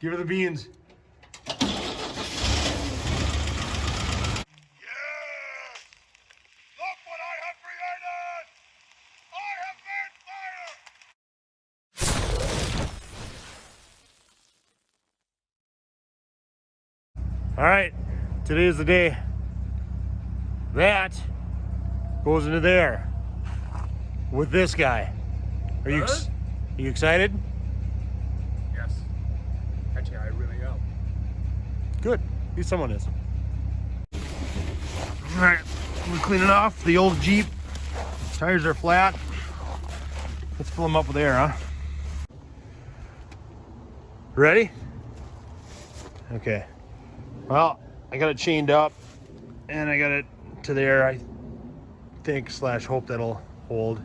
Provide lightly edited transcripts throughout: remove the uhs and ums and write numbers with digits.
Give her the beans. All right, today is the day that goes into there with this guy. Are you excited? Yes. Actually, I really am. Good. At least someone is. All right, we're cleaning off the old Jeep. Tires are flat. Let's fill them up with air, huh? Ready? Okay. Well, I got it chained up and I got it to there. I think / hope that'll hold.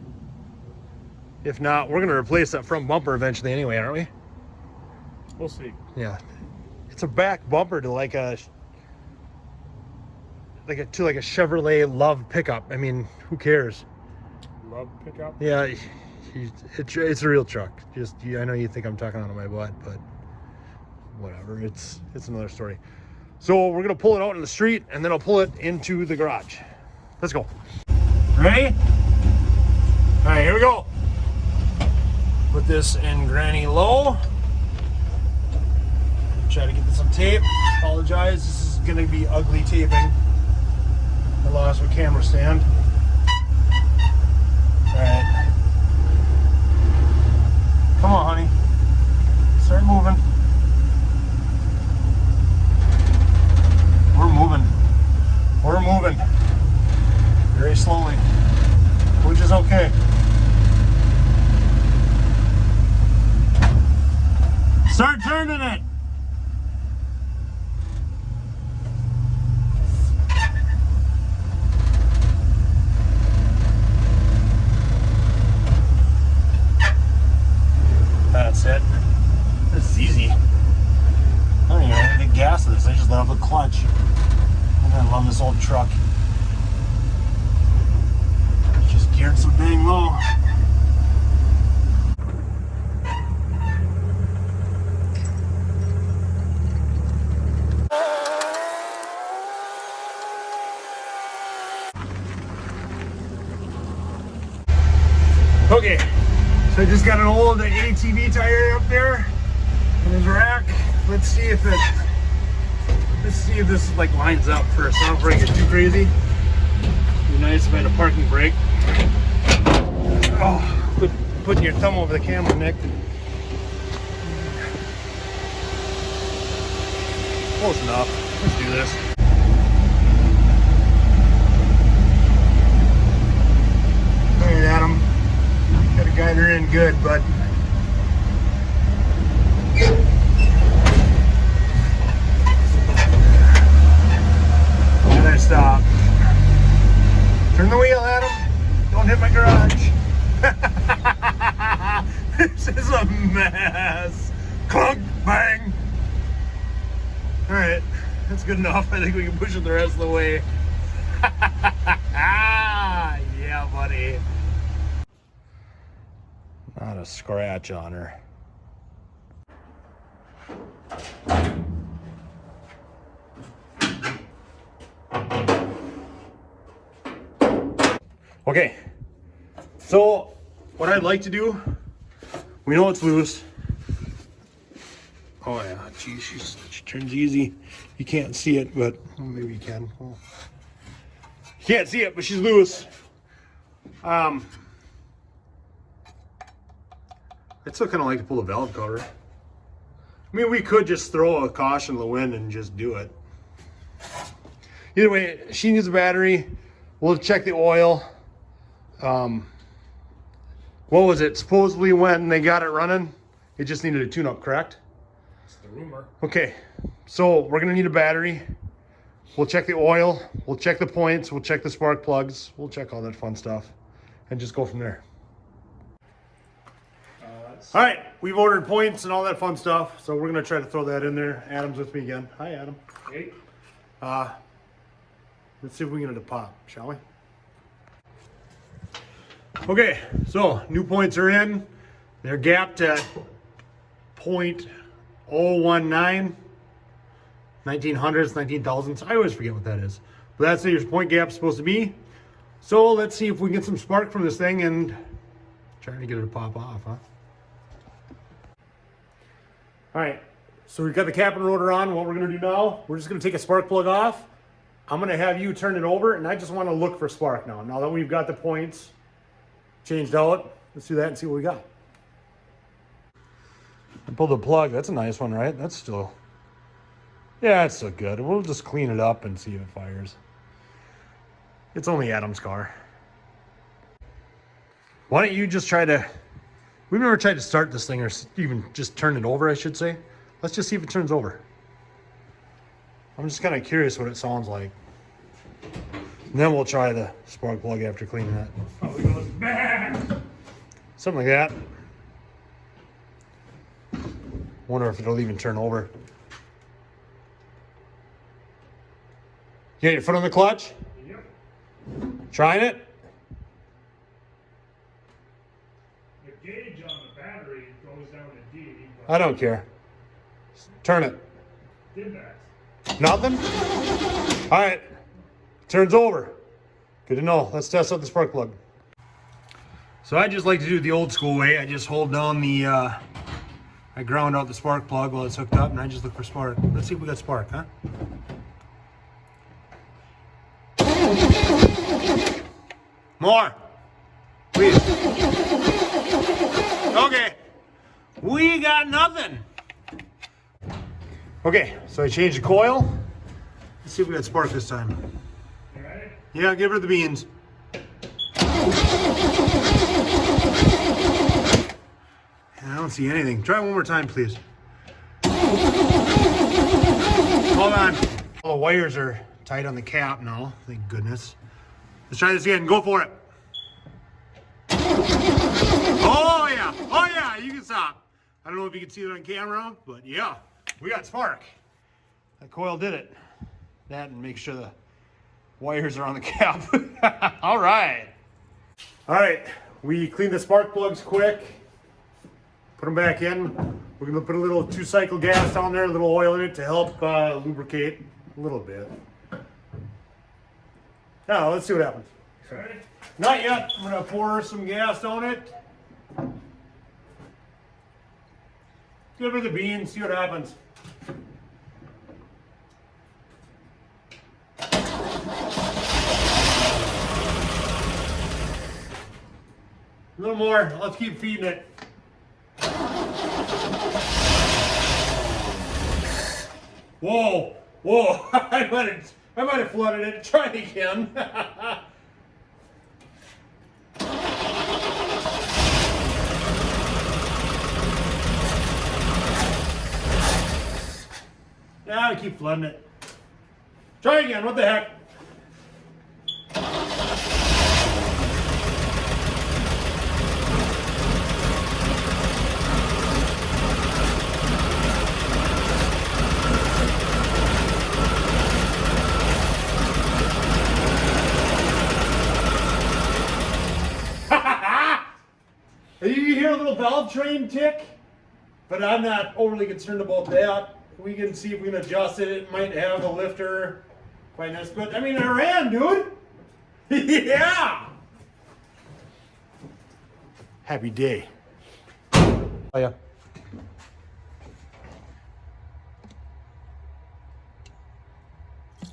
If not, we're gonna replace that front bumper eventually anyway, aren't we? We'll see. Yeah. It's a back bumper to like a Chevrolet Love pickup. I mean, who cares? Love pickup? Yeah, it's a real truck. Just I know you think I'm talking out of my butt, but whatever. It's another story. So we're gonna pull it out in the street and then I'll pull it into the garage. Let's go. Ready? All right, here we go. Put this in granny low. Try to get this on tape. Apologize, this is gonna be ugly taping. I lost my camera stand. All right. Come on, honey. Start moving. We're moving. Very slowly, which is okay. Start turning it. That's it. This is easy. I don't even have to get gas to this. I just let off the clutch. I love this old truck. It's just geared so dang low. Okay, so I just got an old ATV tire up there in his rack. Let's see if this like lines up first. Not before I get too crazy. It'd be nice if I had a parking brake. Oh, putting your thumb over the camera, Nick. Close enough. Let's do this. All right, Adam. Gotta guide her in good, bud. And I stop. Turn the wheel, Adam. Don't hit my garage. This is a mess. Clunk, bang. All right, that's good enough. I think we can push it the rest of the way. Yeah, buddy. Not a scratch on her. Okay, so what I'd like to do, we know it's loose. Oh yeah, geez, she turns easy. You can't see it, but well, maybe you can. Well, you can't see it, but she's loose. I'd still kind of like to pull the valve cover. I mean, we could just throw a caution to the wind and just do it. Either way, she needs a battery. We'll check the oil. What was it? Supposedly when they got it running, it just needed a tune-up, correct? That's the rumor. Okay, so we're gonna need a battery. We'll check the oil. We'll check the points. We'll check the spark plugs. We'll check all that fun stuff and just go from there. All right, we've ordered points and all that fun stuff, so we're gonna try to throw that in there. Adam's with me again. Hi, Adam. Hey. Let's see if we can get it to pop, shall we? Okay, so new points are in. They're gapped at 019, 1900s, 19,000s. I always forget what that is. But that's what your point gap's supposed to be. So let's see if we can get some spark from this thing and trying to get it to pop off, huh? All right, so we've got the cap and rotor on. What we're gonna do now, we're just gonna take a spark plug off. I'm gonna have you turn it over, and I just wanna look for spark now. Now that we've got the points changed out, let's do that and see what we got. I pulled the plug. That's a nice one, right? That's still, yeah, it's still good. We'll just clean it up and see if it fires. It's only Adam's car. Why don't you just try to, we've never tried to start this thing or even just turn it over, I should say. Let's just see if it turns over. I'm just kind of curious what it sounds like. And then we'll try the spark plug after cleaning that. Probably goes bang. Something like that. Wonder if it'll even turn over. You got your foot on the clutch? Yep. Trying it? The gauge on the battery goes down to D. I don't care. Turn it. Did that. Nothing? All right. Turns over. Good to know. Let's test out the spark plug. So I just like to do it the old school way. I just hold down the, I ground out the spark plug while it's hooked up, and I just look for spark. Let's see if we got spark, huh? More. Please. Okay. We got nothing. Okay, so I changed the coil. Let's see if we got spark this time. You ready? Yeah, give her the beans. I don't see anything. Try it one more time, please. Hold on. All the wires are tight on the cap now. Thank goodness. Let's try this again. Go for it. Oh, yeah. Oh, yeah. You can stop. I don't know if you can see it on camera, but yeah, we got spark. That coil did it. That and make sure the wires are on the cap. All right. All right. We cleaned the spark plugs quick. Put them back in. We're going to put a little 2-cycle gas down there, a little oil in it to help lubricate a little bit. Now, let's see what happens. Ready? Not yet. I'm going to pour some gas on it. Give her the beans, see what happens. A little more. Let's keep feeding it. Whoa, whoa! I might have flooded it. Try it again. Yeah, I keep flooding it. Try again. What the heck? You hear a little valve train tick, but I'm not overly concerned about that. We can see if we can adjust it. It might have a lifter. Quite nice, but I mean, I ran, dude. Yeah. Happy day. Oh yeah.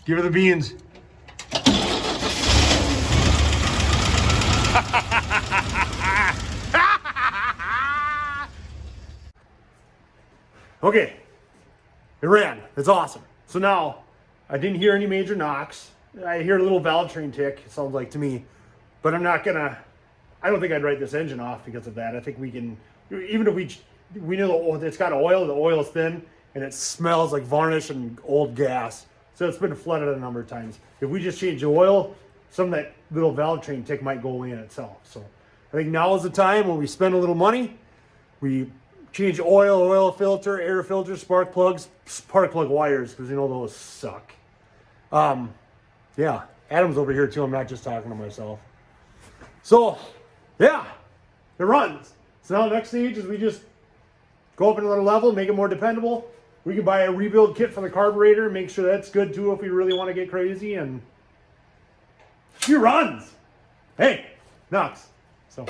Give her the beans. Okay, it ran. It's awesome. So now, I didn't hear any major knocks. I hear a little valve train tick, it sounds like to me. But I'm not gonna, I don't think I'd write this engine off because of that. I think we can, even if we know it's got oil, the oil is thin, and it smells like varnish and old gas. So it's been flooded a number of times. If we just change the oil, some of that little valve train tick might go away in itself. So I think now is the time when we spend a little money, we change oil filter, air filter, spark plug wires, because you know those suck. Yeah, Adam's over here too. I'm not just talking to myself. So, yeah, it runs. So now the next stage is we just go up another level, make it more dependable. We can buy a rebuild kit for the carburetor, make sure that's good too if we really want to get crazy, and she runs. Hey, Knox. So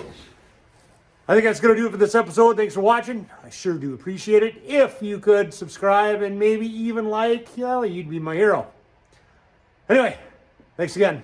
I think that's going to do it for this episode. Thanks for watching. I sure do appreciate it. If you could subscribe and maybe even like, you'd be my hero. Anyway, thanks again.